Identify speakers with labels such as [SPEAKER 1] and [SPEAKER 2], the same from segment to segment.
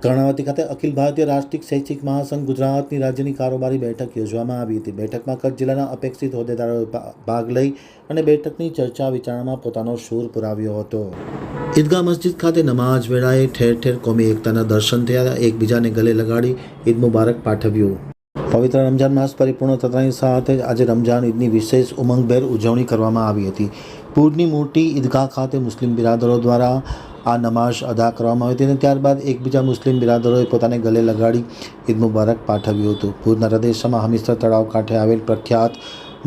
[SPEAKER 1] કર્ણાવતી ખાતે અખિલ ભારતીય રાષ્ટ્રીય શૈક્ષિક મહાસંઘ ગુજરાતની રાજ્યની કારોબારી બેઠક યોજવામાં આવી હતી। બેઠકમાં કચ્છ જિલ્લાના અપેક્ષિત હોદ્દેદારોએ ભાગ લઈ અને બેઠકની ચર્ચા વિચારણામાં પોતાનો સૂર પુરાવ્યો હતો। ઈદગાહ મસ્જિદ ખાતે નમાઝ વેળાએ ઠેર ઠેર કોમી એકતાના દર્શન થયા। એકબીજાને ગલે લગાડી ઈદ મુબારક પાઠવ્યું। પવિત્ર રમજાન માસ પરિપૂર્ણ થતાની સાથે આજે રમજાન ઈદની વિશેષ ઉમંગભેર ઉજવણી કરવામાં આવી હતી। ભુજની મોટી ઈદગાહ ખાતે મુસ્લિમ બિરાદરો દ્વારા આ નમાઝ અદા કરવામાં આવી હતી અને ત્યારબાદ એકબીજા મુસ્લિમ બિરાદરોએ પોતાને ગલે લગાડી ઈદ મુબારક પાઠવ્યું હતું। ભુજના હૃદયમાં હમીરસર તળાવ કાંઠે આવેલ પ્રખ્યાત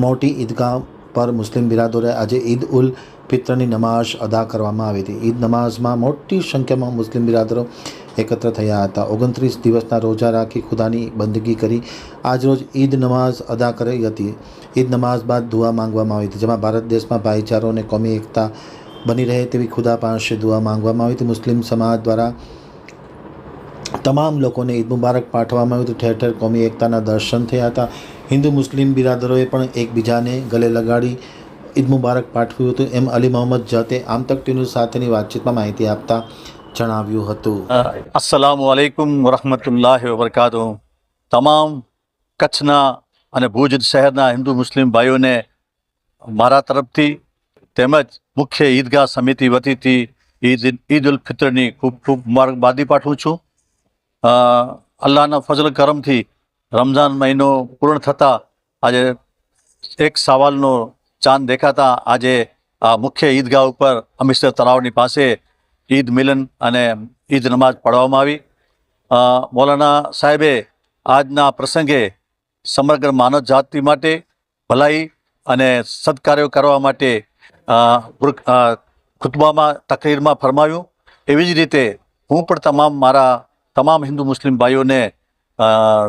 [SPEAKER 1] મોટી ઈદગાહ પર મુસ્લિમ બિરાદરોએ આજે ઈદ ઉલ ફિત્રની નમાઝ અદા કરવામાં આવી હતી। ઈદ નમાઝમાં મોટી સંખ્યામાં મુસ્લિમ બિરાદરો એકત્ર થયા હતા। 29 દિવસના રોજા રાખી ખુદાની બંદગી કરી આજરોજ ઈદ નમાઝ અદા કરી હતી। ઈદ નમાઝ બાદ દુઆ માંગવામાં આવી હતી, જેમાં ભારત દેશમાં ભાઈચારો અને કોમી એકતા બની રહે તેવી ખુદા પાસે દુઆ માંગવામાં આવી હતી। મુસ્લિમ સમાજ દ્વારા તમામ લોકોને ઈદ મુબારક પાઠવવામાં આવ્યું હતું। ઠેર ઠેર કોમી એકતાના દર્શન થયા હતા। હિન્દુ મુસ્લિમ બિરાદરોએ પણ એકબીજાને ગલે લગાડી ઈદ મુબારક પાઠવ્યું હતું, એમ અલી મોહમ્મદ જતે આમતક ન્યૂઝ સાથેની વાતચીતમાં માહિતી આપતા જણાવ્યું હતું।
[SPEAKER 2] अस्सलामु अलैकुम वरहमतुल्लाहि वबरकातुहू। તમામ કચ્છના અને ભુજ શહેરના હિન્દુ મુસ્લિમ ભાઈઓને મારા તરફથી તેમજ મુખ્ય ઈદગાહ સમિતિ વતીથી ઈદ ઉલ ફિત્રની ખૂબ ખૂબ મુબારકબાદી પાઠવું છું। અલ્લાહના ફજલ કરમથી રમઝાન મહિનો પૂર્ણ થતાં આજે એક સવાલનો ચાંદ દેખાતા આજે આ મુખ્ય ઈદગાહ ઉપર હમીરસર તળાવની પાસે ઈદ મિલન અને ઈદ નમાઝ પઢવામાં આવી। મૌલાના સાહેબે આજના પ્રસંગે સમગ્ર માનવ જાતિ માટે ભલાઈ અને સત્કાર્યો કરવા માટે ખુતબામાં તકરીરમાં ફરમાવ્યું। એવી જ રીતે હું પણ મારા તમામ હિન્દુ મુસ્લિમ ભાઈઓને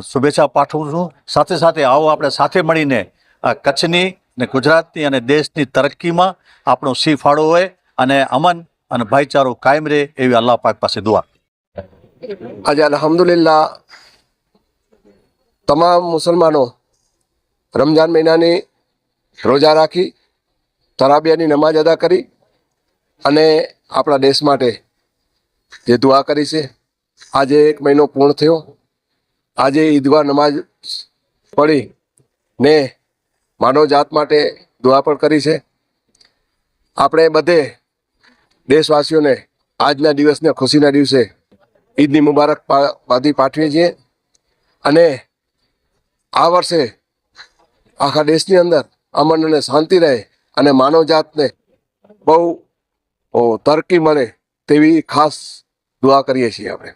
[SPEAKER 2] શુભેચ્છા પાઠવું છું। સાથે સાથે આવો આપણે સાથે મળીને કચ્છની ને ગુજરાતની અને દેશની તરક્કીમાં આપણો સી ફાળો હોય અને અમન અને ભાઈચારો કાયમ રહે એવી અલ્લાહ પાક પાસે દુઆ।
[SPEAKER 3] આજે અલ્હમ્દુલિલ્લાહ તમામ મુસલમાનો રમજાન મહિનાની રોજા રાખી તરાબિયાની નમાજ અદા કરી અને આપણા દેશ માટે જે દુઆ કરી છે। આજે એક મહિનો પૂર્ણ થયો। આજે ઈદગાહ નમાજ પઢી ને માનવ જાત માટે દુઆ પણ કરી છે। આપણે બધે દેશવાસીઓને આજના દિવસને ખુશીના દિવસે ઈદની મુબારકબાદી પાઠવીએ છીએ અને આ વર્ષે આખા દેશની અંદર અમન અને શાંતિ રહે અને માનવ જાતને બહુ તરક્કી મળે તેવી ખાસ દુઆ કરીએ છીએ આપણે।